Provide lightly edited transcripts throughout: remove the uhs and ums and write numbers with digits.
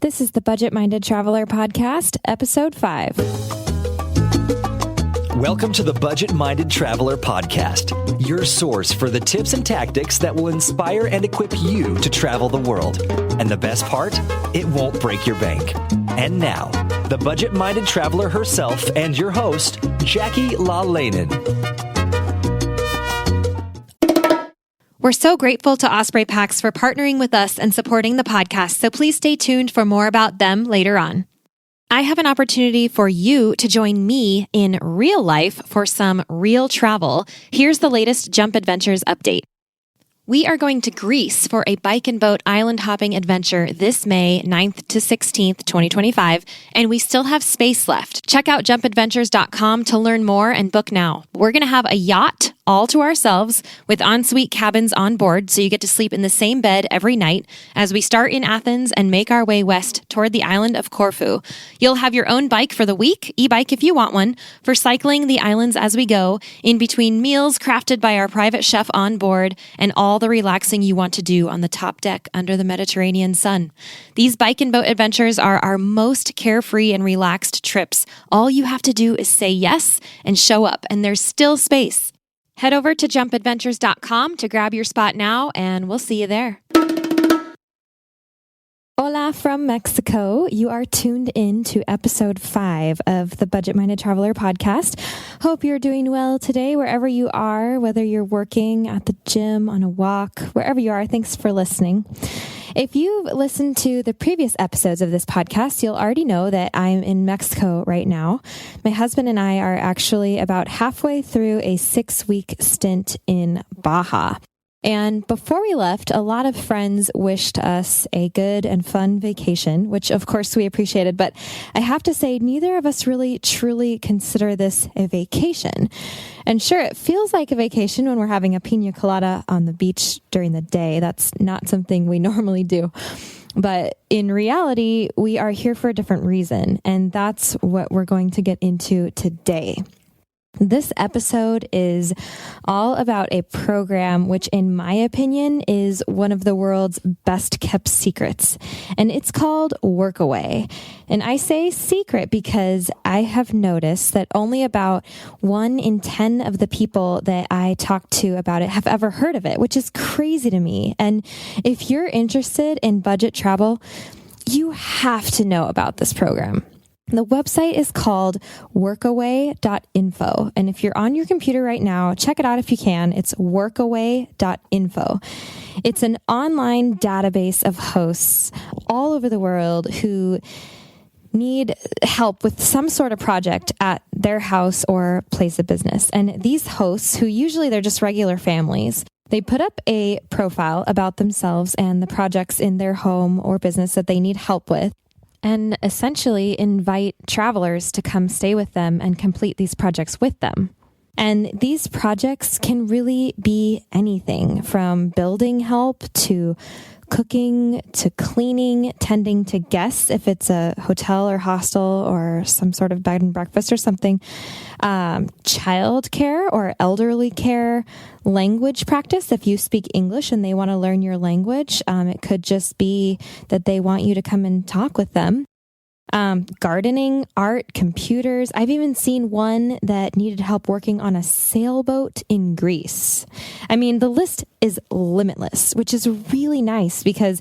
This is the Budget Minded Traveler Podcast, Episode 5. Welcome to the Budget Minded Traveler Podcast, your source for the tips and tactics that will inspire and equip you to travel the world. And the best part, it won't break your bank. And now, the Budget Minded Traveler herself and your host, Jackie IRL. We're so grateful to Osprey Packs for partnering with us and supporting the podcast, so please stay tuned for more about them later on. I have an opportunity for you to join me in real life for some real travel. Here's the latest Jump Adventures update. We are going to Greece for a bike and boat island hopping adventure this May 9th to 16th, 2025, and we still have space left. Check out jumpadventures.com to learn more and book now. We're going to have a yacht all to ourselves with ensuite cabins on board, so you get to sleep in the same bed every night as we start in Athens and make our way west toward the island of Corfu. You'll have your own bike for the week, e-bike if you want one, for cycling the islands as we go, in between meals crafted by our private chef on board, and all the relaxing you want to do on the top deck under the Mediterranean sun. These bike and boat adventures are our most carefree and relaxed trips. All you have to do is say yes and show up, and there's still space. Head over to jumpadventures.com to grab your spot now, and we'll see you there. Hola from Mexico. You are tuned in to episode 5 of the Budget Minded Traveler Podcast. Hope you're doing well today, wherever you are, whether you're working at the gym, on a walk, wherever you are. Thanks for listening. If you've listened to the previous episodes of this podcast, you'll already know that I'm in Mexico right now. My husband and I are actually about halfway through a 6-week stint in Baja. And before we left, a lot of friends wished us a good and fun vacation, which of course we appreciated. But I have to say, neither of us really truly consider this a vacation. And sure, it feels like a vacation when we're having a pina colada on the beach during the day. That's not something we normally do. But in reality, we are here for a different reason. And that's what we're going to get into today. This episode is all about a program which, in my opinion, is one of the world's best kept secrets, and it's called Workaway. And I say secret because I have noticed that only about 1 in 10 of the people that I talk to about it have ever heard of it, which is crazy to me. And if you're interested in budget travel, you have to know about this program. The website is called workaway.info. And if you're on your computer right now, check it out if you can. It's workaway.info. It's an online database of hosts all over the world who need help with some sort of project at their house or place of business. And these hosts, who usually they're just regular families, they put up a profile about themselves and the projects in their home or business that they need help with, and essentially invite travelers to come stay with them and complete these projects with them. And these projects can really be anything from building help to cooking to cleaning, tending to guests if it's a hotel or hostel or some sort of bed and breakfast or something, child care or elderly care, language practice if you speak English and they want to learn your language. It could just be that they want you to come and talk with them. Gardening, art, computers. I've even seen one that needed help working on a sailboat in Greece. I mean, the list is limitless, which is really nice because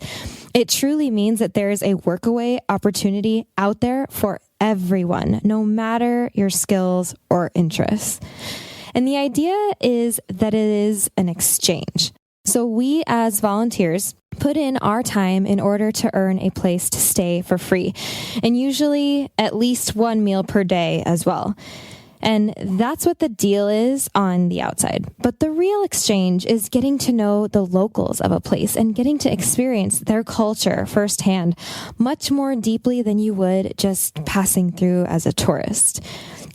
it truly means that there is a workaway opportunity out there for everyone, no matter your skills or interests. And the idea is that it is an exchange. So we as volunteers put in our time in order to earn a place to stay for free, and usually at least 1 meal per day as well. And that's what the deal is on the outside. But the real exchange is getting to know the locals of a place and getting to experience their culture firsthand, much more deeply than you would just passing through as a tourist.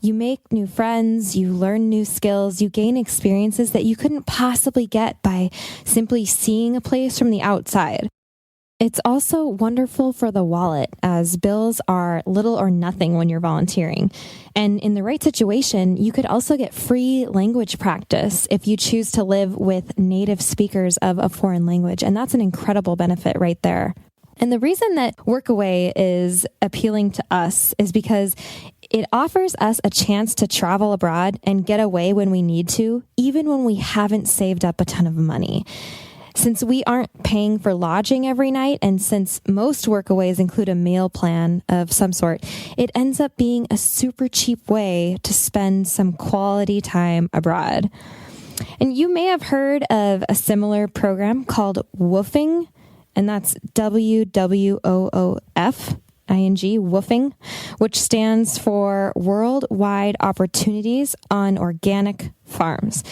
You make new friends, you learn new skills, you gain experiences that you couldn't possibly get by simply seeing a place from the outside. It's also wonderful for the wallet, as bills are little or nothing when you're volunteering. And in the right situation, you could also get free language practice if you choose to live with native speakers of a foreign language. And that's an incredible benefit right there. And the reason that Workaway is appealing to us is because it offers us a chance to travel abroad and get away when we need to, even when we haven't saved up a ton of money. Since we aren't paying for lodging every night, and since most Workaways include a meal plan of some sort, it ends up being a super cheap way to spend some quality time abroad. And you may have heard of a similar program called WWOOFing, and that's WWOOFing, WWOOFing, which stands for Worldwide Opportunities on Organic Farms.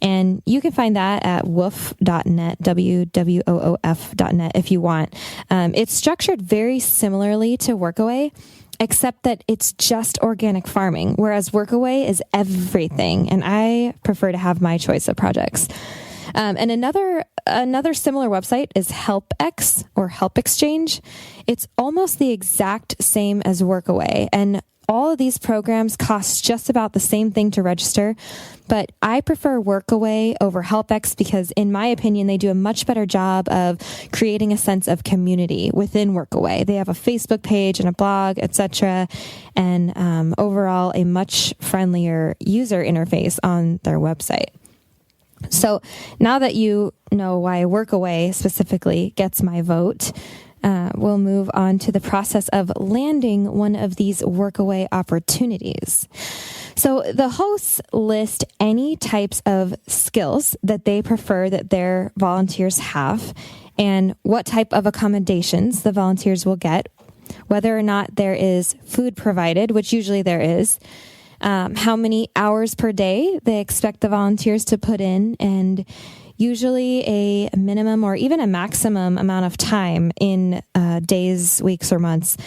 And you can find that at woof.net, WWOOF.net if you want. It's structured very similarly to Workaway, except that it's just organic farming, whereas Workaway is everything. And I prefer to have my choice of projects. And another similar website is HelpX or Help Exchange. It's almost the exact same as Workaway, and all of these programs cost just about the same thing to register, but I prefer Workaway over HelpX because, in my opinion, they do a much better job of creating a sense of community within Workaway. They have a Facebook page and a blog, etc., and overall a much friendlier user interface on their website. So now that you know why Workaway specifically gets my vote, we'll move on to the process of landing one of these Workaway opportunities. So the hosts list any types of skills that they prefer that their volunteers have and what type of accommodations the volunteers will get, whether or not there is food provided, which usually there is, how many hours per day they expect the volunteers to put in, and usually a minimum or even a maximum amount of time in days, weeks, or months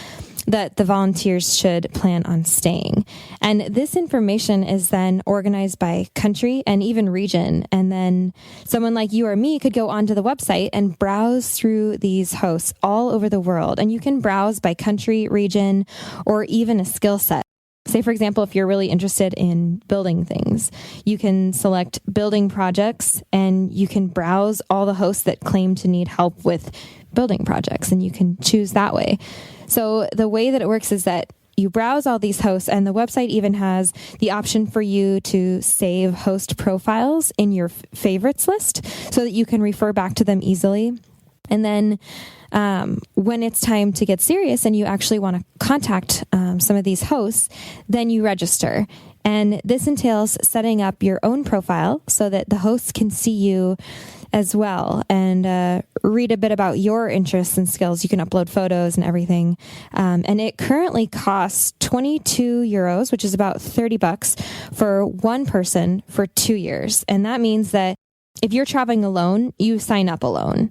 that the volunteers should plan on staying. And this information is then organized by country and even region. And then someone like you or me could go onto the website and browse through these hosts all over the world. And you can browse by country, region, or even a skill set. Say, for example, if you're really interested in building things, you can select building projects and you can browse all the hosts that claim to need help with building projects, and you can choose that way. So the way that it works is that you browse all these hosts, and the website even has the option for you to save host profiles in your favorites list so that you can refer back to them easily. And then when it's time to get serious and you actually want to contact some of these hosts, then you register. And this entails setting up your own profile so that the hosts can see you as well and read a bit about your interests and skills. You can upload photos and everything. And it currently costs €22, which is about $30 for one person for 2 years. And that means that if you're traveling alone, you sign up alone.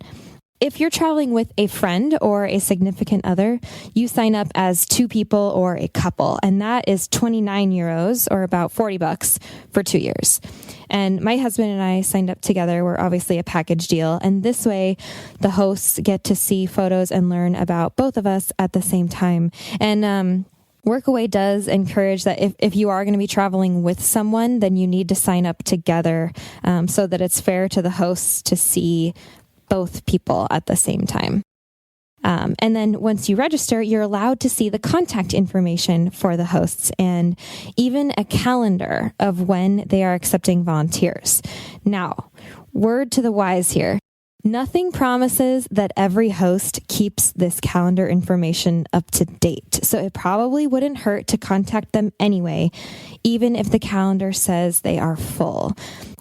If you're traveling with a friend or a significant other, you sign up as 2 people or a couple, and that is €29 or about $40 for 2 years. And my husband and I signed up together. We're obviously a package deal, and this way the hosts get to see photos and learn about both of us at the same time. And Workaway does encourage that if you are going to be traveling with someone, then you need to sign up together so that it's fair to the hosts to see both people at the same time. And then once you register, you're allowed to see the contact information for the hosts and even a calendar of when they are accepting volunteers. Now, word to the wise here. Nothing promises that every host keeps this calendar information up to date, so it probably wouldn't hurt to contact them anyway, even if the calendar says they are full.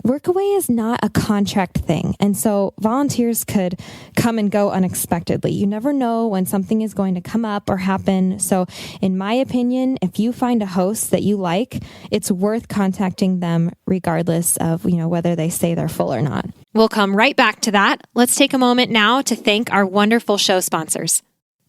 Workaway is not a contract thing, and so volunteers could come and go unexpectedly. You never know when something is going to come up or happen. So in my opinion, if you find a host that you like, it's worth contacting them regardless of, whether they say they're full or not. We'll come right back to that. Let's take a moment now to thank our wonderful show sponsors.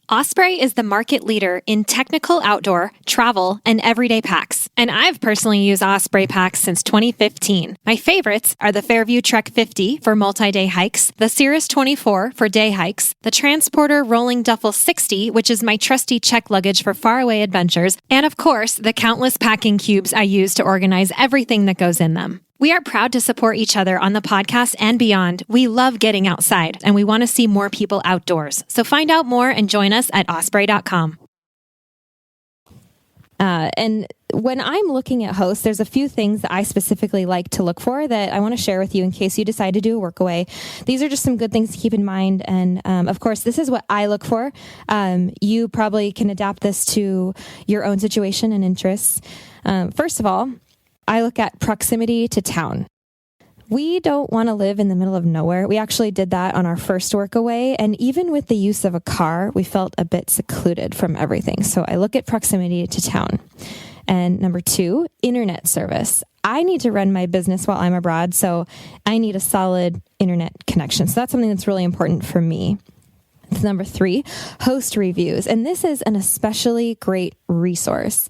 Osprey is the market leader in technical outdoor, travel, and everyday packs. And I've personally used Osprey packs since 2015. My favorites are the Fairview Trek 50 for multi-day hikes, the Cirrus 24 for day hikes, the Transporter Rolling Duffel 60, which is my trusty check luggage for faraway adventures, and of course, the countless packing cubes I use to organize everything that goes in them. We are proud to support each other on the podcast and beyond. We love getting outside and we want to see more people outdoors. So find out more and join us at osprey.com. And when I'm looking at hosts, there's a few things that I specifically like to look for that I want to share with you in case you decide to do a Workaway. These are just some good things to keep in mind. And of course, this is what I look for. You probably can adapt this to your own situation and interests. First of all, I look at proximity to town. We don't want to live in the middle of nowhere. We actually did that on our first Workaway. And even with the use of a car, we felt a bit secluded from everything. So I look at proximity to town. And number 2, internet service. I need to run my business while I'm abroad, so I need a solid internet connection. So that's something that's really important for me. Number 3, host reviews. And this is an especially great resource.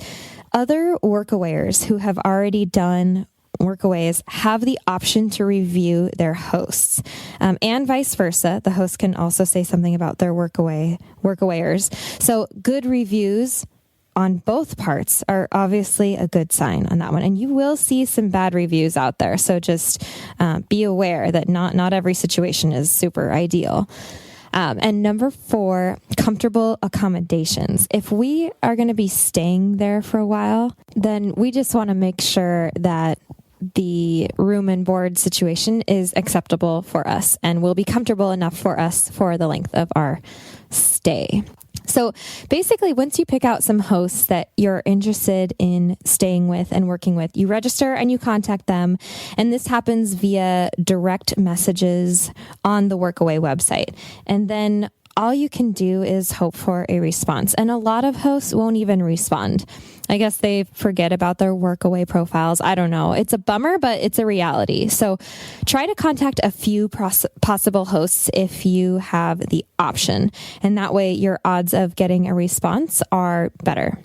Other Workawayers who have already done Workaways have the option to review their hosts, and vice versa. The host can also say something about their Workawayers. So good reviews on both parts are obviously a good sign on that one. And you will see some bad reviews out there. So just be aware that not every situation is super ideal. And number 4, comfortable accommodations. If we are going to be staying there for a while, then we just want to make sure that the room and board situation is acceptable for us and will be comfortable enough for us for the length of our stay. So basically, once you pick out some hosts that you're interested in staying with and working with, you register and you contact them. And this happens via direct messages on the Workaway website. And then all you can do is hope for a response. And a lot of hosts won't even respond. I guess they forget about their Workaway profiles. I don't know. It's a bummer, but it's a reality. So try to contact a few possible hosts if you have the option. And that way your odds of getting a response are better.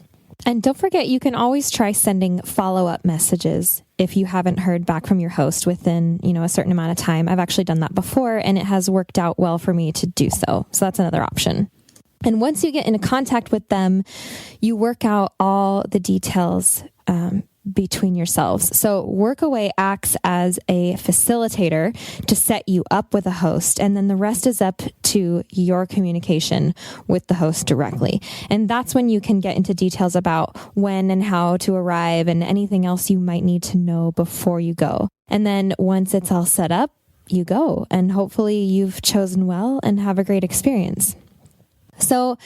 And don't forget, you can always try sending follow-up messages if you haven't heard back from your host within, a certain amount of time. I've actually done that before, and it has worked out well for me to do so. So that's another option. And once you get into contact with them, you work out all the details between yourselves. So Workaway acts as a facilitator to set you up with a host, and then the rest is up to your communication with the host directly. And that's when you can get into details about when and how to arrive and anything else you might need to know before you go. And then once it's all set up, you go, and hopefully you've chosen well and have a great experience. So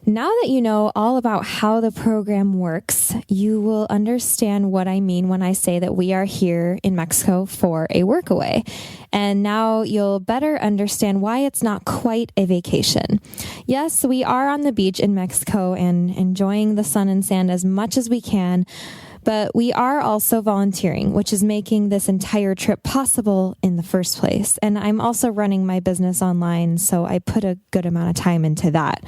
now that you know all about how the program works, you will understand what I mean when I say that we are here in Mexico for a Workaway. And now you'll better understand why it's not quite a vacation. Yes, we are on the beach in Mexico and enjoying the sun and sand as much as we can, but we are also volunteering, which is making this entire trip possible in the first place. And I'm also running my business online, so I put a good amount of time into that.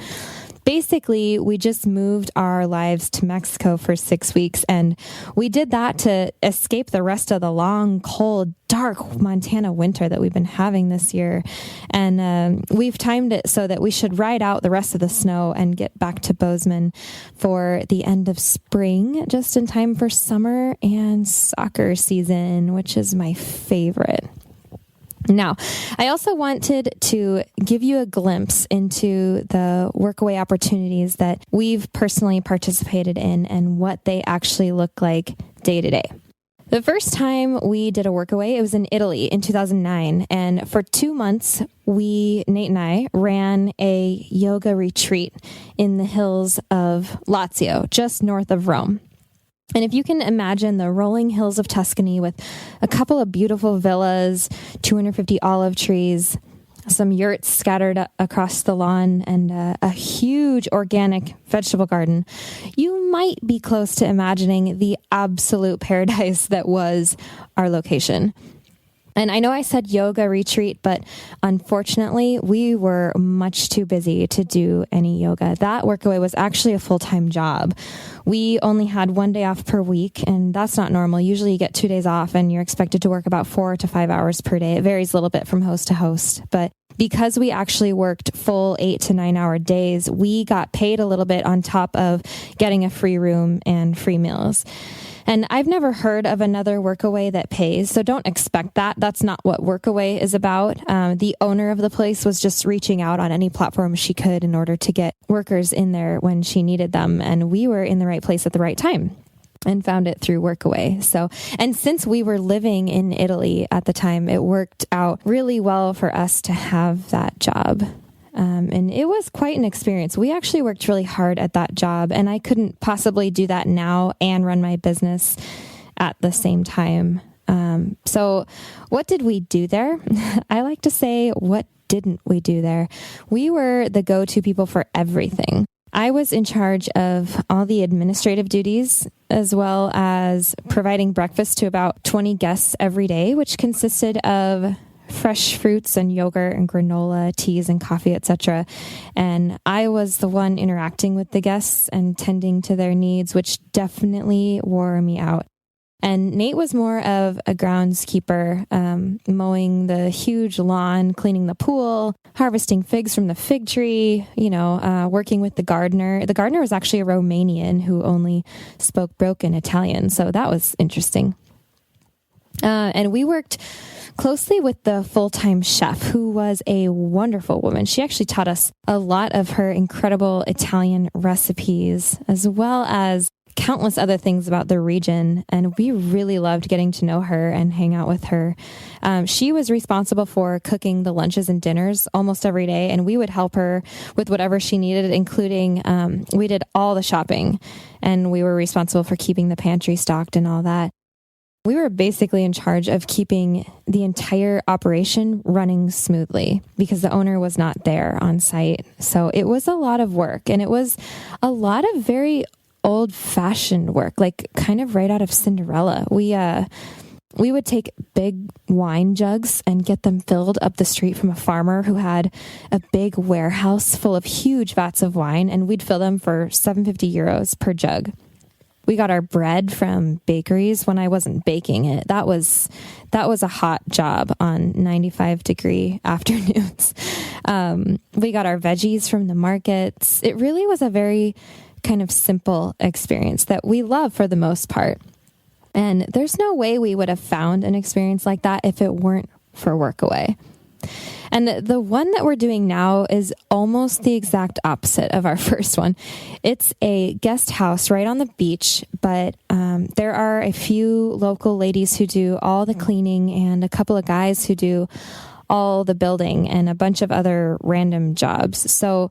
Basically, we just moved our lives to Mexico for 6 weeks, and we did that to escape the rest of the long, cold, dark Montana winter that we've been having this year. And we've timed it so that we should ride out the rest of the snow and get back to Bozeman for the end of spring, just in time for summer and soccer season, which is my favorite. Now, I also wanted to give you a glimpse into the Workaway opportunities that we've personally participated in and what they actually look like day to day. The first time we did a Workaway, it was in Italy in 2009. And for 2 months, Nate and I, ran a yoga retreat in the hills of Lazio, just north of Rome. And if you can imagine the rolling hills of Tuscany with a couple of beautiful villas, 250 olive trees, some yurts scattered across the lawn, and a huge organic vegetable garden, you might be close to imagining the absolute paradise that was our location. And I know I said yoga retreat, but unfortunately, we were much too busy to do any yoga. That Workaway was actually a full-time job. We only had 1 day off per week, and that's not normal. Usually you get 2 days off and you're expected to work about 4 to 5 hours per day. It varies a little bit from host to host, but because we actually worked full 8 to 9 hour days, we got paid a little bit on top of getting a free room and free meals. And I've never heard of another Workaway that pays, so don't expect that. That's not what Workaway is about. The owner of the place was just reaching out on any platform she could in order to get workers in there when she needed them. And we were in the right place at the right time and found it through Workaway. So, and since we were living in Italy at the time, it worked out really well for us to have that job. And it was quite an experience. We actually worked really hard at that job, and I couldn't possibly do that now and run my business at the same time. So what did we do there? I like to say, what didn't we do there? We were the go-to people for everything. I was in charge of all the administrative duties, as well as providing breakfast to about 20 guests every day, which consisted of fresh fruits and yogurt and granola, teas and coffee, etc. And I was the one interacting with the guests and tending to their needs, which definitely wore me out. And Nate was more of a groundskeeper, mowing the huge lawn, cleaning the pool, harvesting figs from the fig tree, working with the gardener. The gardener was actually a Romanian who only spoke broken Italian. So that was interesting. And we worked closely with the full-time chef, who was a wonderful woman. She actually taught us a lot of her incredible Italian recipes, as well as countless other things about the region. And we really loved getting to know her and hang out with her. She was responsible for cooking the lunches and dinners almost every day, and we would help her with whatever she needed, including we did all the shopping, and we were responsible for keeping the pantry stocked and all that. We were basically in charge of keeping the entire operation running smoothly because the owner was not there on site. So it was a lot of work, and it was a lot of very old-fashioned work, like kind of right out of Cinderella. We would take big wine jugs and get them filled up the street from a farmer who had a big warehouse full of huge vats of wine, and we'd fill them for 750 euros per jug. We got our bread from bakeries when I wasn't baking it. That was a hot job on 95-degree afternoons. We got our veggies from the markets. It really was a very kind of simple experience that we love for the most part. And there's no way we would have found an experience like that if it weren't for Workaway. And the one that we're doing now is almost the exact opposite of our first one. It's a guest house right on the beach, but there are a few local ladies who do all the cleaning and a couple of guys who do all the building and a bunch of other random jobs. So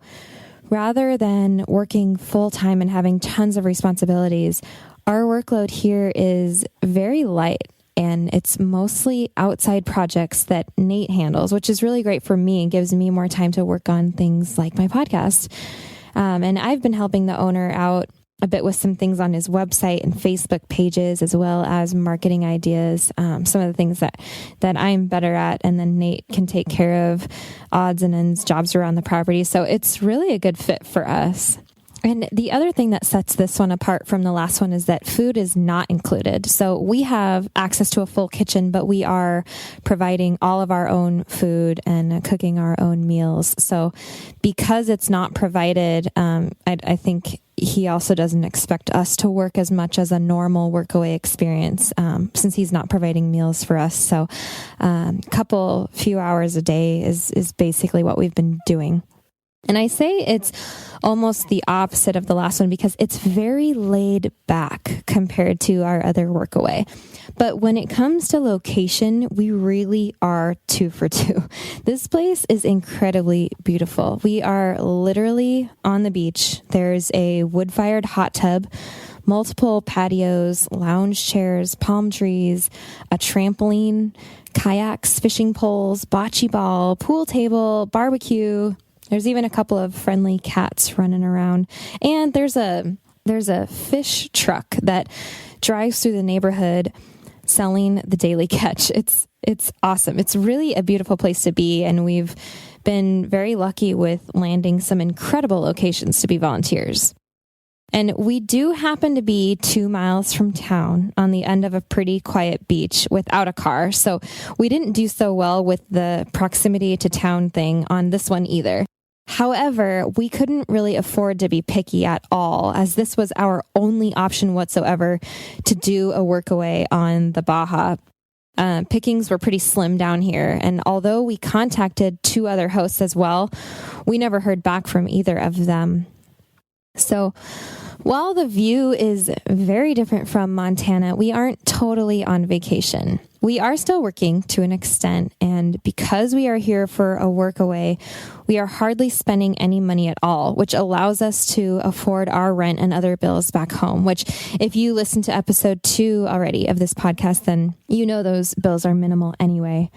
rather than working full-time and having tons of responsibilities, our workload here is very light. And it's mostly outside projects that Nate handles, which is really great for me and gives me more time to work on things like my podcast. And I've been helping the owner out a bit with some things on his website and Facebook pages, as well as marketing ideas, some of the things that I'm better at. And then Nate can take care of odds and ends jobs around the property. So it's really a good fit for us. And the other thing that sets this one apart from the last one is that food is not included. So we have access to a full kitchen, but we are providing all of our own food and cooking our own meals. So because it's not provided, I think he also doesn't expect us to work as much as a normal Workaway experience, since he's not providing meals for us. So few hours a day is basically what we've been doing. And I say it's almost the opposite of the last one because it's very laid back compared to our other Workaway. But when it comes to location, we really are 2 for 2. This place is incredibly beautiful. We are literally on the beach. There's a wood-fired hot tub, multiple patios, lounge chairs, palm trees, a trampoline, kayaks, fishing poles, bocce ball, pool table, barbecue. There's even a couple of friendly cats running around. And there's a fish truck that drives through the neighborhood selling the daily catch. It's awesome. It's really a beautiful place to be. And we've been very lucky with landing some incredible locations to be volunteers. And we do happen to be 2 miles from town on the end of a pretty quiet beach without a car. So we didn't do so well with the proximity to town thing on this one either. However, we couldn't really afford to be picky at all, as this was our only option whatsoever to do a workaway on the Baja. Pickings were pretty slim down here, and although we contacted 2 other hosts as well, we never heard back from either of them. So while the view is very different from Montana, we aren't totally on vacation. We are still working to an extent, and because we are here for a workaway, we are hardly spending any money at all, which allows us to afford our rent and other bills back home, which if you listen to episode 2 already of this podcast, then you know those bills are minimal anyway.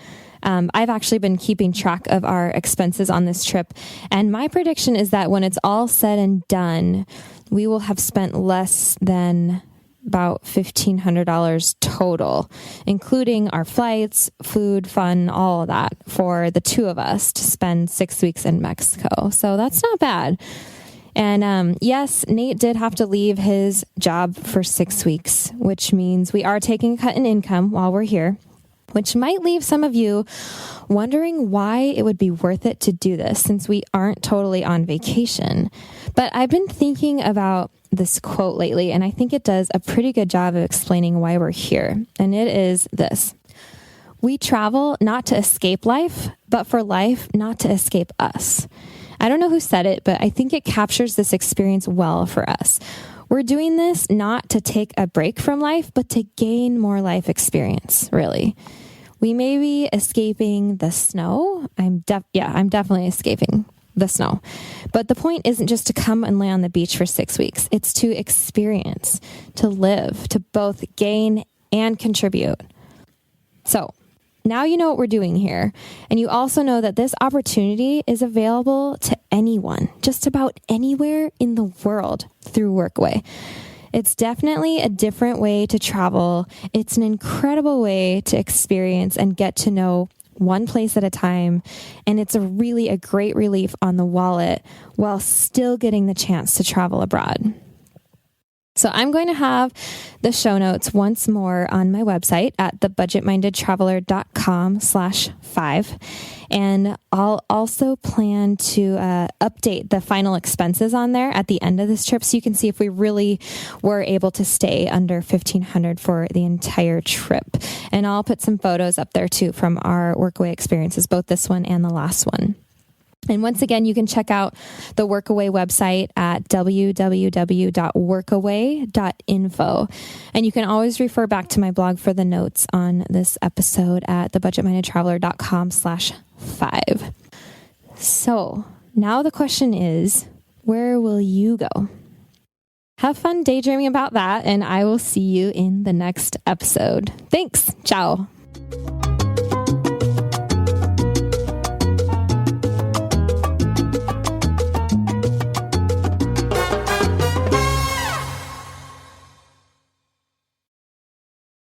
I've actually been keeping track of our expenses on this trip, and my prediction is that when it's all said and done, we will have spent less than about $1,500 total, including our flights, food, fun, all of that for the 2 of us to spend 6 weeks in Mexico. So that's not bad. And yes, Nate did have to leave his job for 6 weeks, which means we are taking a cut in income while we're here, which might leave some of you wondering why it would be worth it to do this since we aren't totally on vacation. But I've been thinking about this quote lately, and I think it does a pretty good job of explaining why we're here. And it is this: we travel not to escape life, but for life not to escape us. I don't know who said it, but I think it captures this experience well for us. We're doing this not to take a break from life, but to gain more life experience, really. We may be escaping the snow. I'm definitely escaping the snow. But the point isn't just to come and lay on the beach for 6 weeks. It's to experience, to live, to both gain and contribute. So now you know what we're doing here. And you also know that this opportunity is available to anyone, just about anywhere in the world through Workaway. It's definitely a different way to travel. It's an incredible way to experience and get to know one place at a time. And it's really a great relief on the wallet while still getting the chance to travel abroad. So I'm going to have the show notes once more on my website at thebudgetmindedtraveler.com/5. And I'll also plan to update the final expenses on there at the end of this trip so you can see if we really were able to stay under $1,500 for the entire trip. And I'll put some photos up there too from our Workaway experiences, both this one and the last one. And once again, you can check out the Workaway website at www.workaway.info. And you can always refer back to my blog for the notes on this episode at thebudgetmindedtraveler.com/5. So now the question is, where will you go? Have fun daydreaming about that, and I will see you in the next episode. Thanks. Ciao.